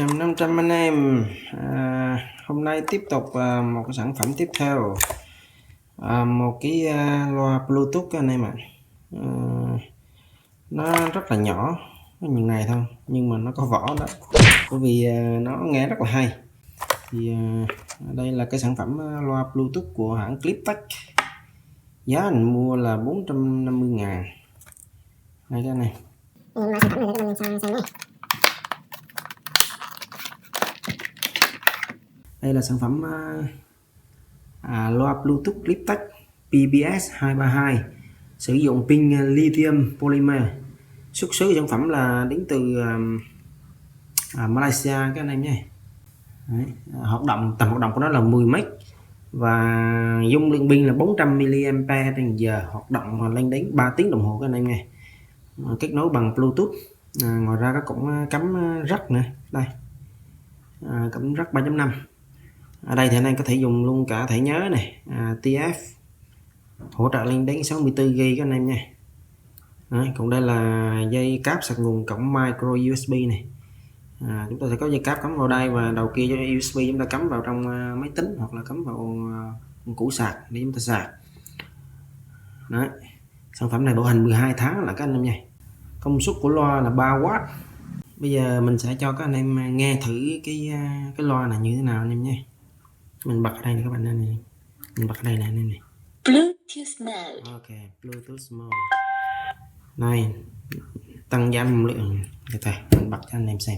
500 anh em. Hôm nay tiếp tục một cái sản phẩm tiếp theo, một cái loa Bluetooth anh em ạ. Nó rất là nhỏ, nó như này thôi nhưng mà nó có vỏ đó, bởi vì nó nghe rất là hay. Thì đây là cái sản phẩm loa Bluetooth của hãng Cliptech, giá mình mua là 450.000 đây cái này. Đây là sản phẩm loa Bluetooth Cliptech PBS 232, sử dụng pin lithium polymer. Xuất xứ sản phẩm là đến từ Malaysia các anh em nhé. Đấy, tầm hoạt động của nó là 10M và dung lượng pin là 400 mAh, hoạt động lên đến 3 tiếng đồng hồ các anh em nghe. Kết nối bằng Bluetooth. Ngoài ra có cũng cắm jack nữa đây, cắm jack 3.5. Ở đây thì anh em có thể dùng luôn cả thẻ nhớ này, TF, hỗ trợ lên đến 64GB các anh em nha. Đấy, còn đây là dây cáp sạc nguồn cổng micro USB này. Chúng ta sẽ có dây cáp cắm vào đây và đầu kia cho USB chúng ta cắm vào trong máy tính hoặc là cắm vào củ sạc để chúng ta sạc. Đấy, sản phẩm này bảo hành 12 tháng là các anh em nha. Công suất của loa là 3W. Bây giờ mình sẽ cho các anh em nghe thử cái loa này như thế nào anh em nhé. Mình bật ở đây này các bạn này, mình bật ở đây này anh em này. Bluetooth mode. Ok, Bluetooth mode. Này, tăng giảm âm lượng. Từ mình bật cho anh em xem.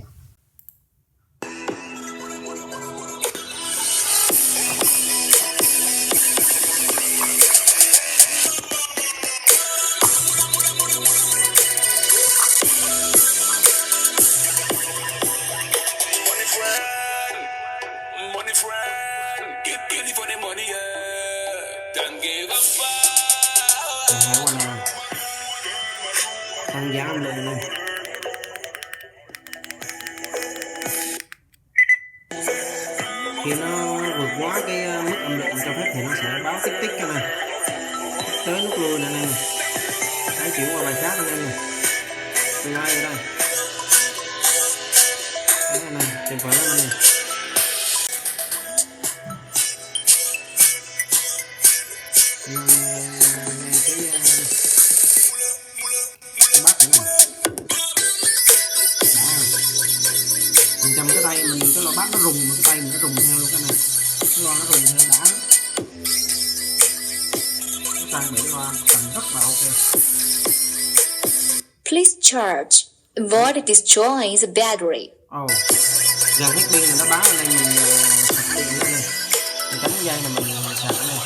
Tăng giá âm lượng luôn. Khi nó vượt quá cái mức âm lượng cho phép thì nó sẽ báo tích tích cho này, tới nút lui này này. Hãy chuyển qua bài khác anh em này. Play ở đây. Đó này, tuyệt vời lắm anh em. Trong cái tay mình, cái loa bass nó rùng, cái tay mình nó rùng theo luôn cái này, cái loa nó rùng theo đã. Cái tay bị loa cầm rất là ok. Please charge. Avoid destroying the battery. Gần hết pin là nó báo lên mình sạc điện lên này. Mình cắm dây là mình sạc lên này.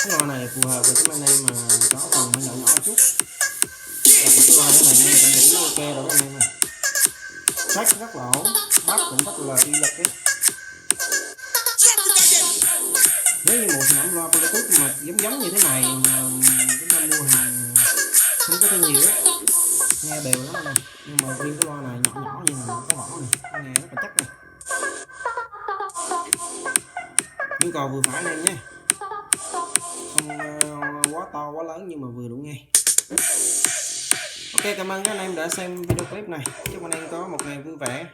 Cái loa này phù hợp với các anh em mà có phần hơi nhỏ nhỏ chút. Cái loa này nghe cũng đủ ok rồi anh em ơi. Track rất là ổn, bass cũng rất là uy lực ấy. Nếu như một sản phẩm loa Bluetooth mà giống như thế này mà chúng ta mua hàng không có thương nhiều á, nghe đều lắm này. Nhưng mà riêng cái loa này nhỏ nhỏ nhưng mà có vỏ này, nghe rất là chắc này. Nhu cầu vừa phải anh em nhé, không quá to quá lớn nhưng mà vừa đủ nghe. Ok, cảm ơn các anh em đã xem video clip này. Chúc anh em có một ngày vui vẻ.